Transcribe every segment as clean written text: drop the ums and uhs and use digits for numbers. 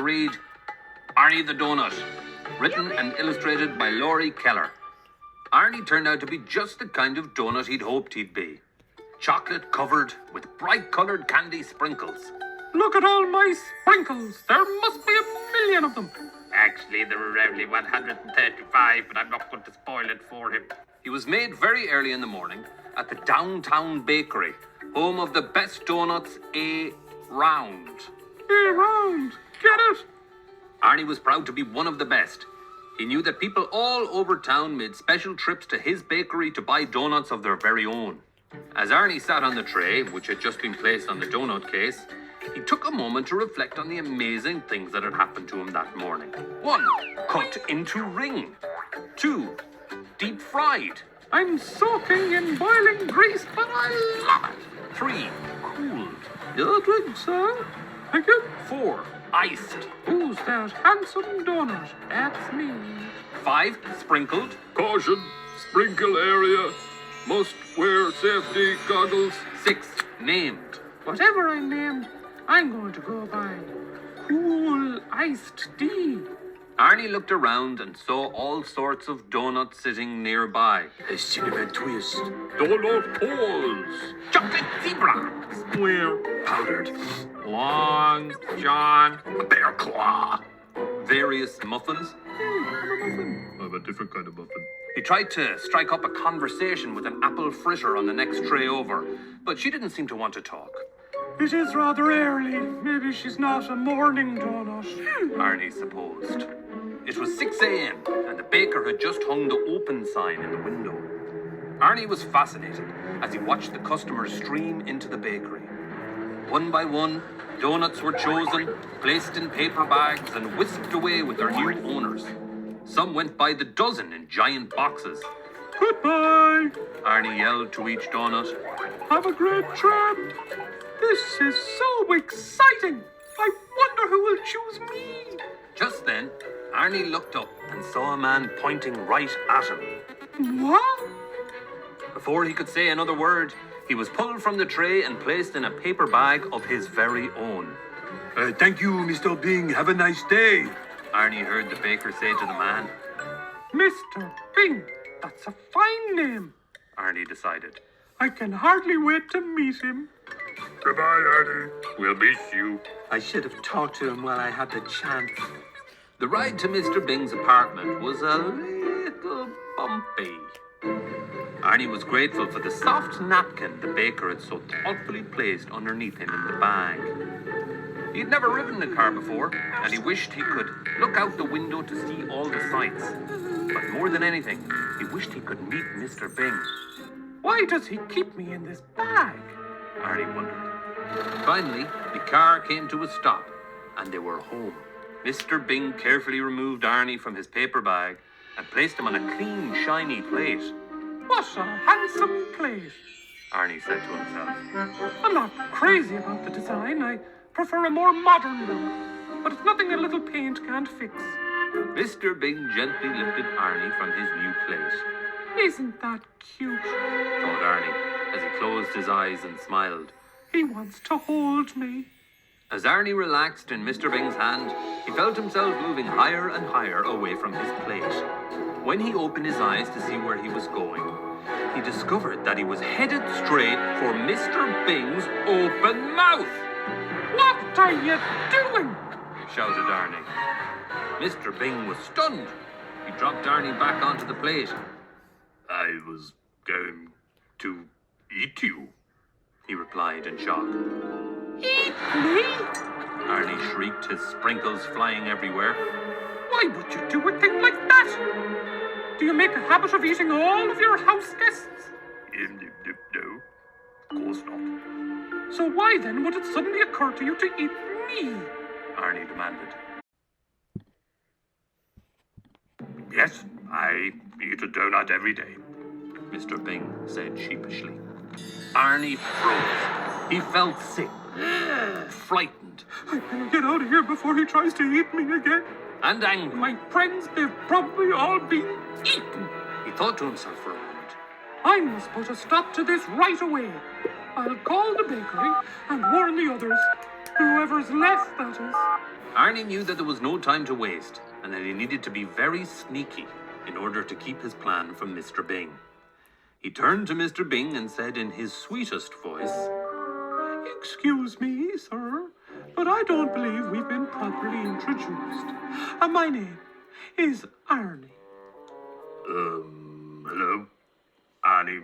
read Arnie the Doughnut, written and illustrated by Laurie Keller. Arnie turned out to be just the kind of doughnut he'd hoped he'd be. Chocolate covered with bright-coloured candy sprinkles. Look at all my sprinkles. There must be 1,000,000 of them. Actually, there were only 135, but I'm not going to spoil it for him. He was made very early in the morning at the downtown bakery, home of the best doughnuts around. Around. Get it? Arnie was proud to be one of the best. He knew that people all over town made special trips to his bakery to buy doughnuts of their very own. As Arnie sat on the tray, which had just been placed on the donut case, he took a moment to reflect on the amazing things that had happened to him that morning. 1. Cut into ring. 2. Deep fried. I'm soaking in boiling grease, but I love it. 3. Cooled. Your drink, sir. Thank you. 4. Iced. Who's that handsome donut? That's me. 5. Sprinkled. Caution, sprinkle area. Must wear safety goggles. 6. Named. Whatever I'm named, I'm going to go by Cool Iced Tea. Arnie looked around and saw all sorts of donuts sitting nearby. A cinnamon twist. Donut balls. Chocolate zebra. Square. Powdered. Long John. Bear claw. Various muffins. I'm a different kind of muffin. He tried to strike up a conversation with an apple fritter on the next tray over, but she didn't seem to want to talk. It is rather early. Maybe she's not a morning donut. Arnie supposed. It was 6 a.m. and the baker had just hung the open sign in the window. Arnie was fascinated as he watched the customers stream into the bakery. One by one, donuts were chosen, placed in paper bags, and whisked away with their new owners. Some went by the dozen in giant boxes. Goodbye. Arnie yelled to each donut. Have a great trip. This is so exciting. I wonder who will choose me. Just then, Arnie looked up and saw a man pointing right at him. What? Before he could say another word, he was pulled from the tray and placed in a paper bag of his very own. Thank you, Mr. Bing. Have a nice day. Arnie heard the baker say to the man. Mr. Bing. That's a fine name. Arnie decided. I can hardly wait to meet him. Goodbye, Arnie. We'll miss you. I should have talked to him while I had the chance. The ride to Mr. Bing's apartment was a little bumpy. Arnie was grateful for the soft napkin the baker had so thoughtfully placed underneath him in the bag. He had never ridden a car before, and he wished he could look out the window to see all the sights. But more than anything, he wished he could meet Mr. Bing. Why does he keep me in this bag? Arnie wondered. Finally, the car came to a stop, and they were home. Mr. Bing carefully removed Arnie from his paper bag and placed him on a clean, shiny plate. What a handsome plate. Arnie said to himself. I'm not crazy about the design. I prefer a more modern look. But it's nothing a little paint can't fix. Mr. Bing gently lifted Arnie from his new plate. Isn't that cute? Thought Arnie, as he closed his eyes and smiled. He wants to hold me. As Arnie relaxed in Mr. Bing's hand, he felt himself moving higher and higher away from his plate. When he opened his eyes to see where he was going, he discovered that he was headed straight for Mr. Bing's open mouth. What are you doing? Shouted Arnie. Mr. Bing was stunned. He dropped Arnie back onto the plate. I was going to eat you, he replied in shock. Eat me? Arnie shrieked, his sprinkles flying everywhere. Why would you do a thing like that? Do you make a habit of eating all of your house guests? No, of course not. So why then would it suddenly occur to you to eat me? Arnie demanded. Yes, I eat a donut every day, Mr. Bing said sheepishly. Arnie froze. He felt sick, frightened. I better get out of here before he tries to eat me again. And angry. My friends, they've probably all been eaten. He thought to himself for a moment. I must put a stop to this right away. I'll call the bakery and warn the others. Whoever's left, that is. Arnie knew that there was no time to waste and that he needed to be very sneaky in order to keep his plan from Mr. Bing. He turned to Mr. Bing and said in his sweetest voice, Excuse me, sir, but I don't believe we've been properly introduced. My name is Arnie. Hello? Arnie,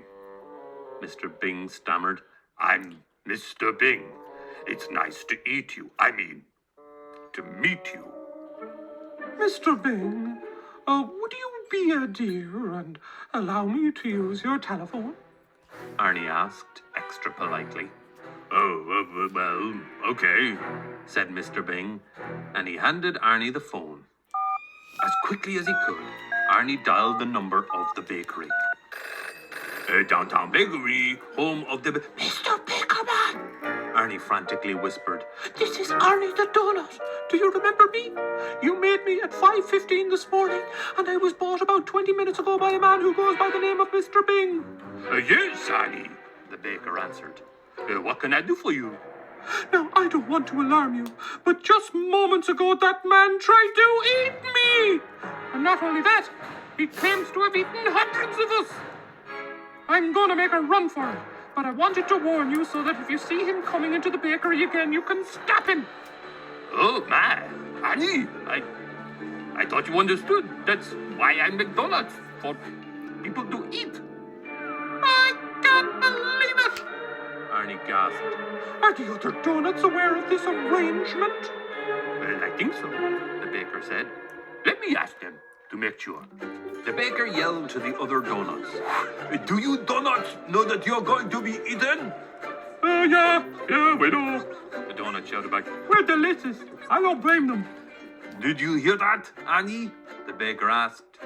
Mr. Bing stammered. I'm Mr. Bing. It's nice to eat you. I mean, to meet you. Mr. Bing, would you be a dear and allow me to use your telephone? Arnie asked, extra politely. Oh, well, okay. Said Mr. Bing, and he handed Arnie the phone. As quickly as he could, Arnie dialed the number of the bakery. Downtown Bakery, home of the... Mr. Bakerman! Arnie frantically whispered. This is Arnie the Doughnut. Do you remember me? You made me at 5:15 this morning, and I was bought about 20 minutes ago by a man who goes by the name of Mr. Bing. Yes, Arnie. The baker answered. What can I do for you? Now, I don't want to alarm you, but just moments ago that man tried to eat me! And not only that, he claims to have eaten hundreds of us. I'm going to make a run for it, but I wanted to warn you so that if you see him coming into the bakery again, you can stop him. Oh, my. Arnie, I thought you understood. That's why I make donuts, for people to eat. I can't believe it! Arnie gasped. Are the other donuts aware of this arrangement? Well, I think so, The baker said. let me ask them to make sure. The baker yelled to the other donuts. Do you donuts know that you're going to be eaten? Yeah, we know. The donut shouted back. We're delicious. I don't blame them. Did you hear that, Arnie? The baker asked.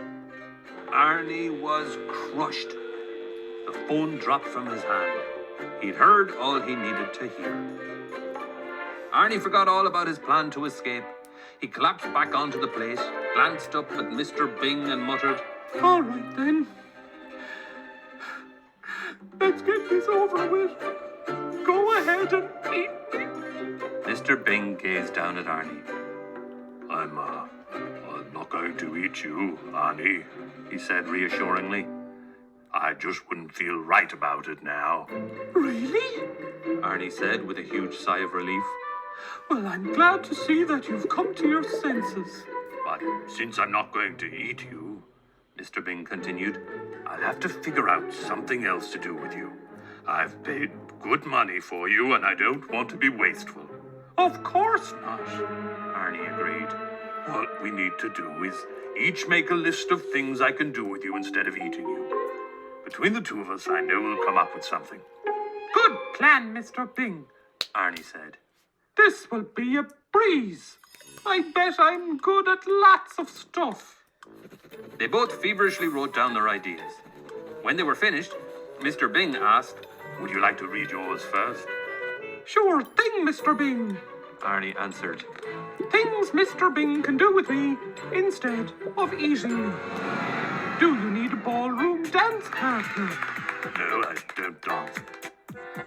Arnie was crushed. The phone dropped from his hand. He'd heard all he needed to hear. Arnie forgot all about his plan to escape. He collapsed back onto the plate, glanced up at Mr. Bing and muttered, All right, then. Let's get this over with. Go ahead and eat me. Mr. Bing gazed down at Arnie. I'm not going to eat you, Arnie, He said reassuringly. I just wouldn't feel right about it now. Really? Arnie said with a huge sigh of relief. Well, I'm glad to see that you've come to your senses. But since I'm not going to eat you, Mr. Bing continued. I'll have to figure out something else to do with you. I've paid good money for you, and I don't want to be wasteful. Of course not. Arnie agreed. What we need to do is each make a list of things I can do with you instead of eating you. Between the two of us, I know we'll come up with something. Good plan, Mr. Bing. Arnie said. This will be a breeze. I bet I'm good at lots of stuff. They both feverishly wrote down their ideas. When they were finished, Mr. Bing asked, Would you like to read yours first? Sure thing, Mr. Bing. Arnie answered. Things Mr. Bing can do with me instead of eating me. Do you need a ballroom dance partner? No, I don't dance.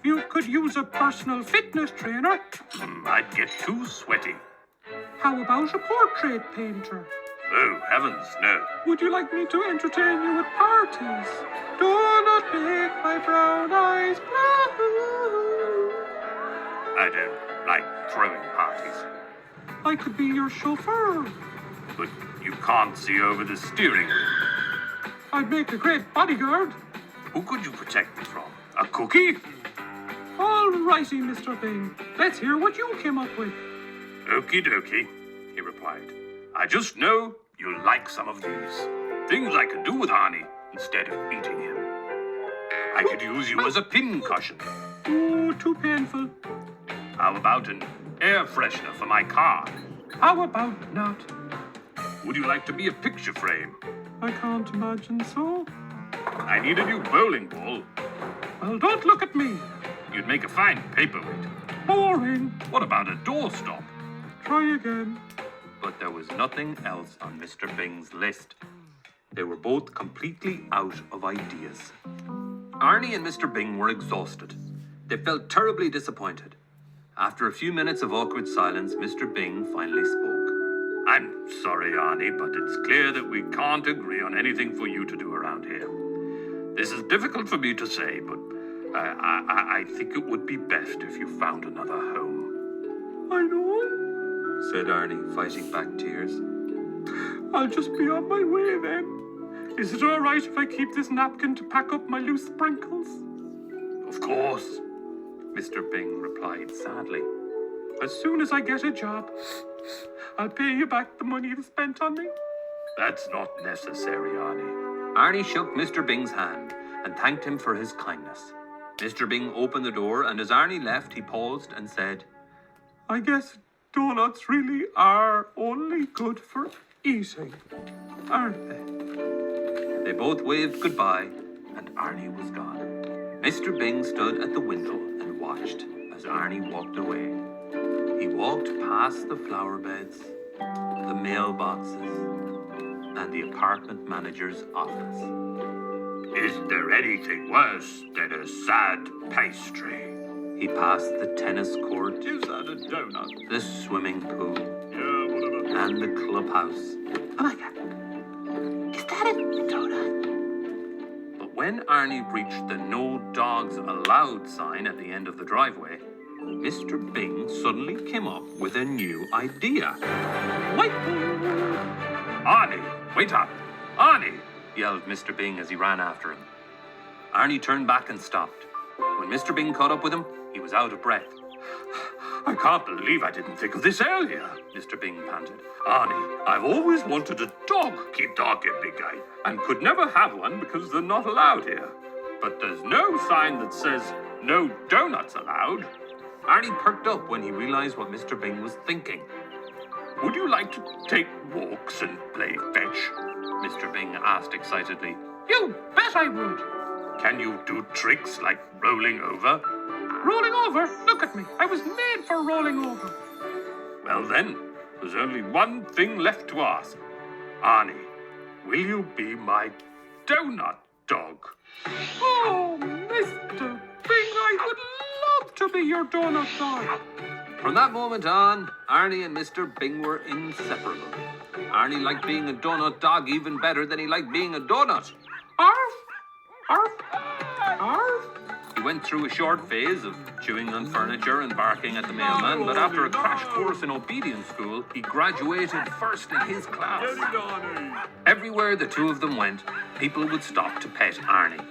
You could use a personal fitness trainer. I'd get too sweaty. How about a portrait painter? Oh, heavens, no. Would you like me to entertain you at parties? Do not make my brown eyes blue. I don't like throwing parties. I could be your chauffeur. But you can't see over the steering wheel. I'd make a great bodyguard. Who could you protect me from? A cookie? All righty, Mr. Bing. Let's hear what you came up with. Okie dokie, he replied. I just know you'll like some of these. Things I could do with Arnie instead of eating him. I could use you as a pincushion. Oh, too painful. How about an air freshener for my car? How about not? Would you like to be a picture frame? I can't imagine so. I need a new bowling ball. Well, don't look at me. You'd make a fine paperweight. Boring. What about a doorstop? Try again. But there was nothing else on Mr. Bing's list. They were both completely out of ideas. Arnie and Mr. Bing were exhausted. They felt terribly disappointed. After a few minutes of awkward silence, Mr. Bing finally spoke. sorry, Arnie, but it's clear that we can't agree on anything for you to do around here. This is difficult for me to say, but I think it would be best if you found another home. I know, said Arnie, fighting back tears. I'll just be on my way then. Is it all right if I keep this napkin to pack up my loose sprinkles? Of course. Mr. Bing replied sadly. As soon as I get a job, I'll pay you back the money you spent on me. That's not necessary, Arnie. Arnie shook Mr. Bing's hand and thanked him for his kindness. Mr. Bing opened the door, and as Arnie left, he paused and said, I guess doughnuts really are only good for eating, aren't they? They both waved goodbye, and Arnie was gone. Mr. Bing stood at the window and watched as Arnie walked away. He walked past the flower beds, the mailboxes, and the apartment manager's office. Is there anything worse than a sad pastry? He passed the tennis court, Is that a donut? the swimming pool, Yeah, whatever. and the clubhouse. Oh my God. Is that a donut? But when Arnie reached the No Dogs Allowed sign at the end of the driveway, Mr. Bing suddenly came up with a new idea. Whiteboard! Arnie, wait up! Arnie! Yelled Mr. Bing as he ran after him. Arnie turned back and stopped. When Mr. Bing caught up with him, he was out of breath. I can't believe I didn't think of this earlier. Mr. Bing panted. Arnie, I've always wanted a dog. Keep talking, big guy. And could never have one because they're not allowed here. But there's no sign that says no donuts allowed. Arnie perked up when he realized what Mr. Bing was thinking. Would you like to take walks and play fetch? Mr. Bing asked excitedly. You bet I would. Can you do tricks like rolling over? Rolling over? Look at me. I was made for rolling over. Well then, there's only one thing left to ask. Arnie, will you be my donut dog? Oh, Mr. Bing, I would love to be your donut dog. From that moment on, Arnie and Mr. Bing were inseparable. Arnie liked being a donut dog even better than he liked being a donut. Arf! Arf! Arf! He went through a short phase of chewing on furniture and barking at the mailman, but after a crash course in obedience school, he graduated first in his class. Everywhere the two of them went, people would stop to pet Arnie.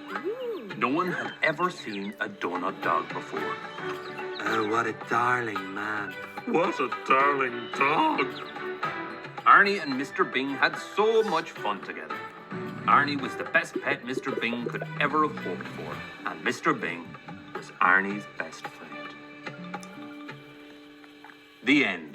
No one had ever seen a donut dog before. Oh, what a darling man. What a darling dog. Arnie and Mr. Bing had so much fun together. Arnie was the best pet Mr. Bing could ever have hoped for, and Mr. Bing was Arnie's best friend. The end.